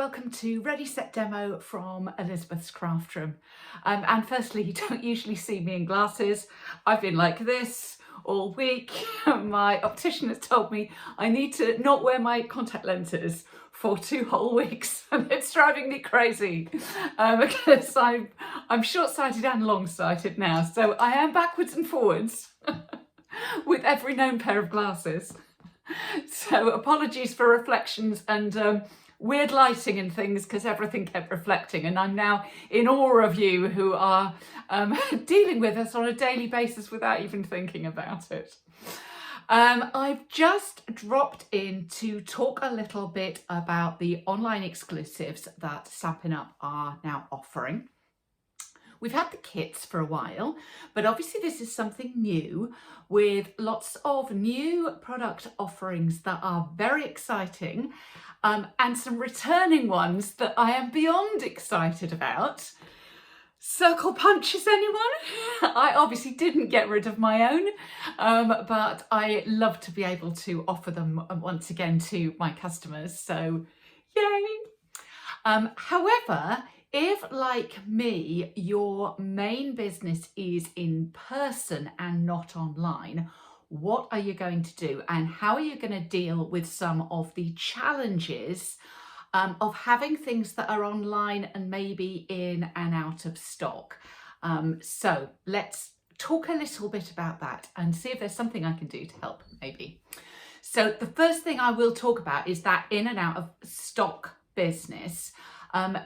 welcome to Ready Set Demo from Elizabeth's Craft Room. And firstly, you don't usually see me in glasses. I've been like this all week. My optician has told me I need to not wear my contact lenses for 2 whole weeks, and it's driving me crazy because I'm short-sighted and long-sighted now, so I am backwards and forwards with every known pair of glasses. So apologies for reflections and weird lighting and things, because everything kept reflecting, and I'm now in awe of you who are dealing with us on a daily basis without even thinking about it. I've just dropped in to talk a little bit about the online exclusives that Stampin' Up are now offering. We've had the kits for a while, but obviously this is something new with lots of new product offerings that are very exciting, and some returning ones that I am beyond excited about. Circle punches, anyone? I obviously didn't get rid of my own, but I love to be able to offer them once again to my customers, so yay! However, if, like me, your main business is in person and not online, what are you going to do, and how are you going to deal with some of the challenges of having things that are online and maybe in and out of stock? So let's talk a little bit about that and see if there's something I can do to help, maybe. So the first thing I will talk about is that in and out of stock business.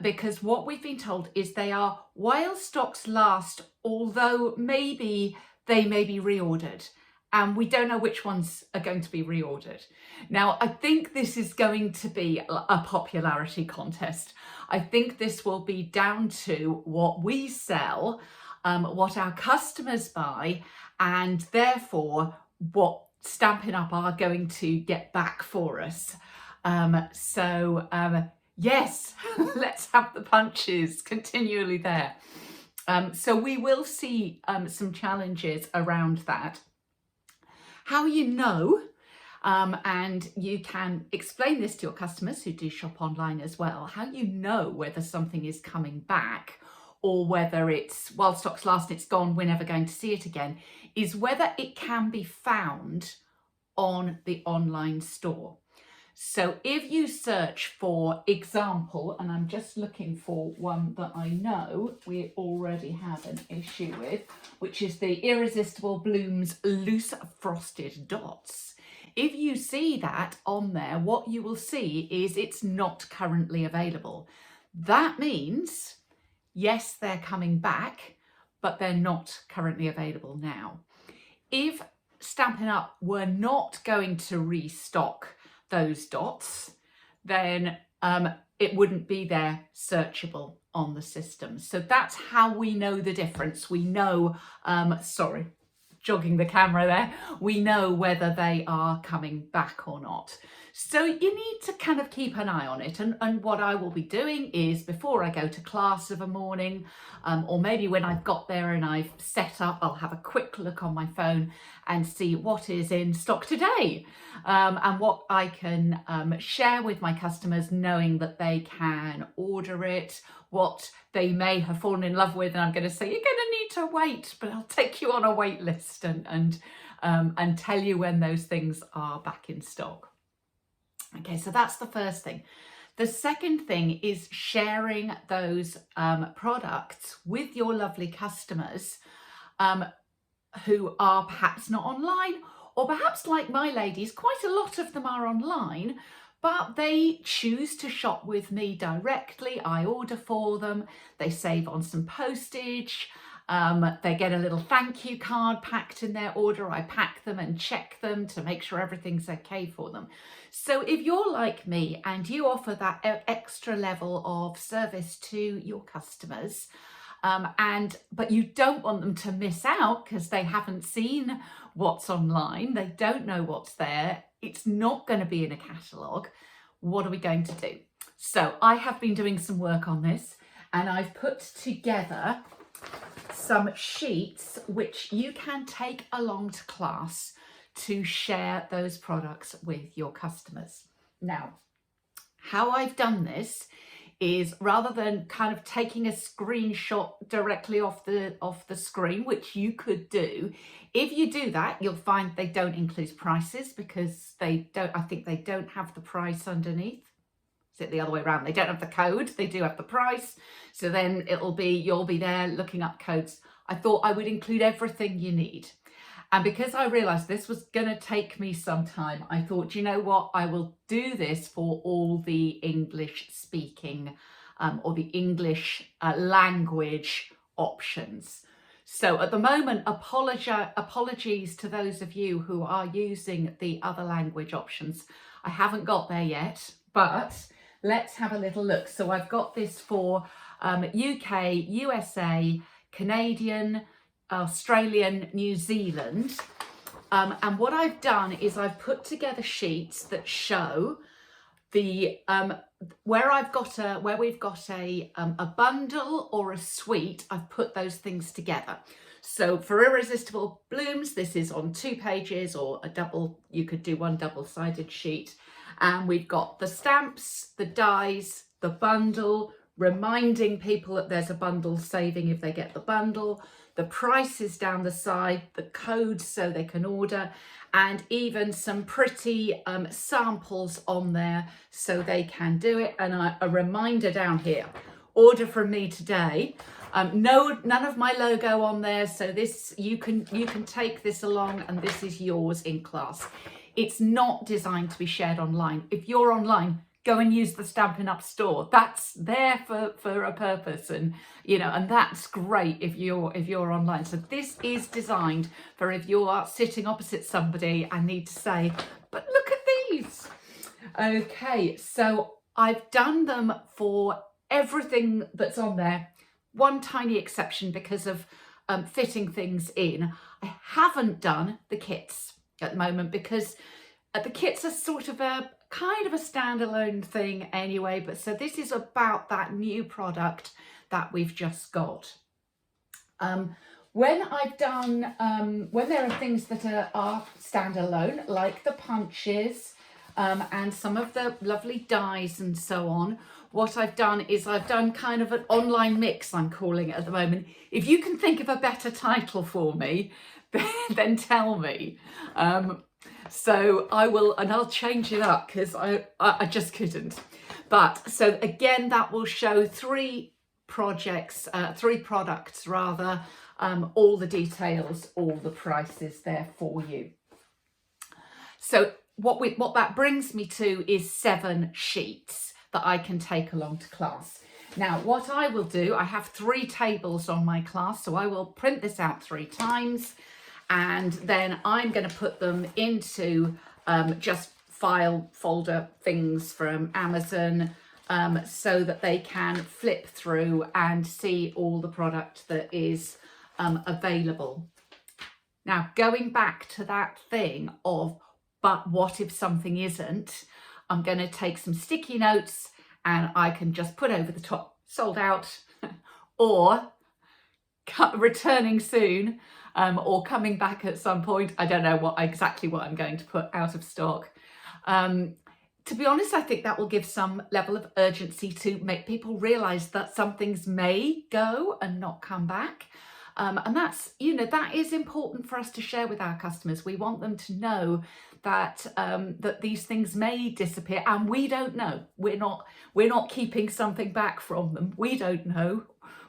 Because what we've been told is they are while stocks last, although maybe they may be reordered, and we don't know which ones are going to be reordered. Now, I think this is going to be a popularity contest. I think this will be down to what we sell, what our customers buy, and therefore what Stampin' Up are going to get back for us. Yes, let's have the punches continually there. So we will see some challenges around that. How you know, and you can explain this to your customers who do shop online as well, how you know whether something is coming back or whether it's while stocks last, it's gone, we're never going to see it again, is whether it can be found on the online store. So if you search for example, and I'm just looking for one that I know we already have an issue with, which is the Irresistible Blooms Loose Frosted Dots. If you see that on there, what you will see is it's not currently available. That means, yes, they're coming back, but they're not currently available now. If Stampin' Up were not going to restock those dots, then it wouldn't be there searchable on the system. So that's how we know the difference. We know, sorry, jogging the camera there, we know whether they are coming back or not. So you need to kind of keep an eye on it. And what I will be doing is, before I go to class of a morning, or maybe when I've got there and I've set up, I'll have a quick look on my phone and see what is in stock today, and what I can share with my customers, knowing that they can order it, what they may have fallen in love with, and I'm going to say, you're going to need to wait, but I'll take you on a wait list and tell you when those things are back in stock. Okay, so that's the first thing. The second thing is sharing those products with your lovely customers who are perhaps not online, or perhaps like my ladies, quite a lot of them are online, but they choose to shop with me directly. I order for them, they save on some postage, they get a little thank you card packed in their order. I pack them and check them to make sure everything's okay for them. So if you're like me and you offer that extra level of service to your customers, but you don't want them to miss out because they haven't seen what's online, they don't know what's there, it's not going to be in a catalogue, what are we going to do? So I have been doing some work on this, and I've put together some sheets which you can take along to class to share those products with your customers. Now, How I've done this is, rather than kind of taking a screenshot directly off the screen, which you could do, if you do that, you'll find they don't include prices, because I think they don't have the price underneath. Is it the other way around? They don't have the code, they do have the price. So then you'll be there looking up codes. I thought I would include everything you need. And because I realized this was going to take me some time, I thought, you know what, I will do this for all the English speaking or the English language options. So at the moment, apologies to those of you who are using the other language options. I haven't got there yet, but let's have a little look. So I've got this for UK, USA, Canadian, Australian, New Zealand, and what I've done is I've put together sheets that show the where we've got a bundle or a suite. I've put those things together. So for Irresistible Blooms, this is on 2 pages, or you could do one double-sided sheet, and we've got the stamps, the dies, the bundle, reminding people that there's a bundle saving if they get the bundle, the prices down the side, the codes so they can order, and even some pretty samples on there so they can do it. And a reminder down here, order from me today. None of my logo on there, so this you can take this along, and this is yours in class. It's not designed to be shared online. If you're online, go and use the Stampin' Up store. That's there for a purpose, and and that's great if you're online. So this is designed for if you are sitting opposite somebody and need to say, but look at these. Okay, so I've done them for everything that's on there. One tiny exception because of fitting things in. I haven't done the kits at the moment because the kits are sort of a kind of a standalone thing anyway, but so this is about that new product that we've just got. When there are things that are standalone, like the punches and some of the lovely dies and so on, what I've done is I've done kind of an online mix, I'm calling it at the moment. If you can think of a better title for me, then tell me. So I will, and I'll change it up because I just couldn't. But so again, that will show 3 products rather, all the details, all the prices there for you. So what that brings me to is 7 sheets that I can take along to class. Now, what I will do, I have 3 tables on my class, so I will print this out 3 times. And then I'm going to put them into just file folder things from Amazon so that they can flip through and see all the product that is available. Now, going back to that thing of, but what if something isn't, I'm going to take some sticky notes and I can just put over the top, sold out, or returning soon. Or coming back at some point. I don't know exactly what I'm going to put out of stock. To be honest, I think that will give some level of urgency to make people realise that some things may go and not come back. And that's, that is important for us to share with our customers. We want them to know that that these things may disappear, and we don't know. We're not keeping something back from them. We don't know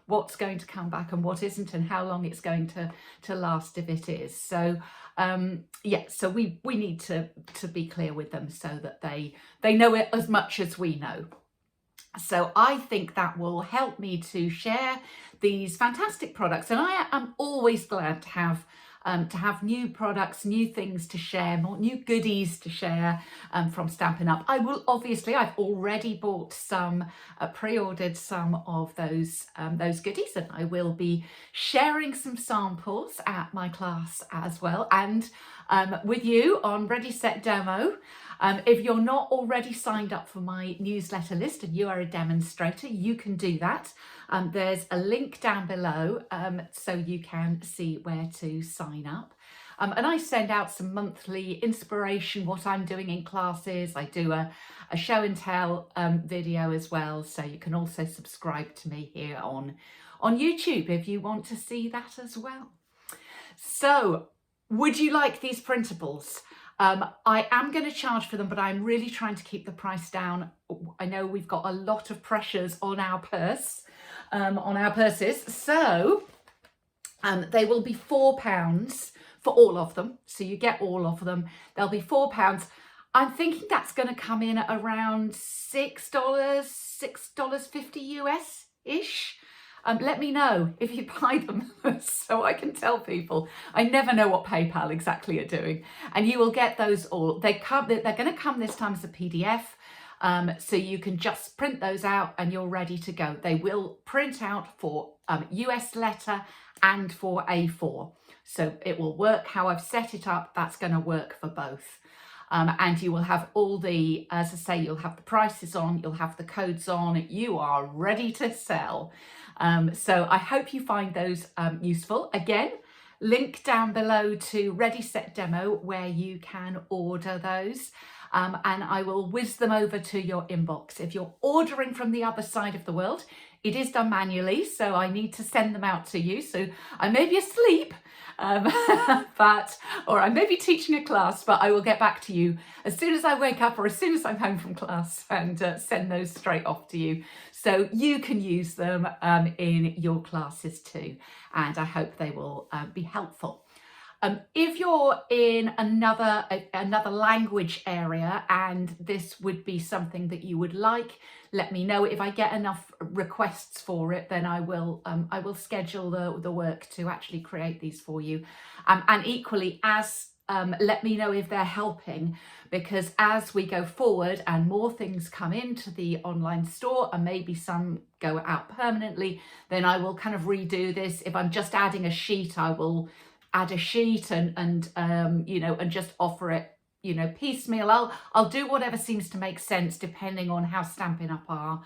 what's going to come back and what isn't, and how long it's going to last if it is. So yeah, so we need to be clear with them so that they know it as much as we know. So I think that will help me to share these fantastic products, and I am always glad to have new products, new things to share, more new goodies to share from Stampin' Up. I've already bought some, pre-ordered some of those goodies, and I will be sharing some samples at my class as well, and with you on Ready Set Demo. If you're not already signed up for my newsletter list and you are a demonstrator, you can do that. There's a link down below so you can see where to sign up. And I send out some monthly inspiration, what I'm doing in classes. I do a show and tell video as well. So you can also subscribe to me here on YouTube if you want to see that as well. So would you like these printables? I am going to charge for them, but I'm really trying to keep the price down. I know we've got a lot of pressures on our purses. So they will be £4 for all of them. So you get all of them. They'll be £4. I'm thinking that's going to come in at around $6.50 US-ish. Let me know if you buy them so I can tell people. I never know what PayPal exactly are doing. And you will get those all. They're going to come this time as a PDF. So you can just print those out and you're ready to go. They will print out for US letter and for A4. So it will work how I've set it up. That's going to work for both. And you will have all the, as I say, you'll have the prices on, you'll have the codes on, you are ready to sell. So I hope you find those useful. Again, link down below to Ready Set Demo where you can order those. And I will whiz them over to your inbox. If you're ordering from the other side of the world, it is done manually, so I need to send them out to you. So I may be asleep, or I may be teaching a class, but I will get back to you as soon as I wake up or as soon as I'm home from class and send those straight off to you. So you can use them in your classes too. And I hope they will be helpful. If you're in another language area and this would be something that you would like, let me know. If I get enough requests for it, then I will schedule the work to actually create these for you. And equally, let me know if they're helping, because as we go forward and more things come into the online store and maybe some go out permanently, then I will kind of redo this. If I'm just adding a sheet, I will add a sheet and just offer it, piecemeal. I'll do whatever seems to make sense depending on how Stampin' Up are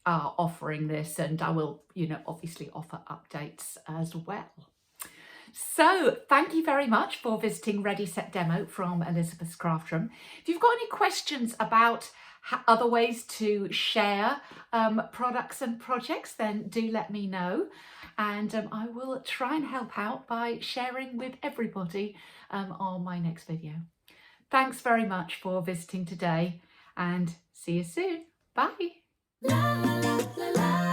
offering this, and I will, obviously offer updates as well. So thank you very much for visiting Ready Set Demo from Elizabeth's Craft Room. If you've got any questions about other ways to share products and projects, then do let me know. And I will try and help out by sharing with everybody on my next video. Thanks very much for visiting today and see you soon. Bye. La, la, la, la, la.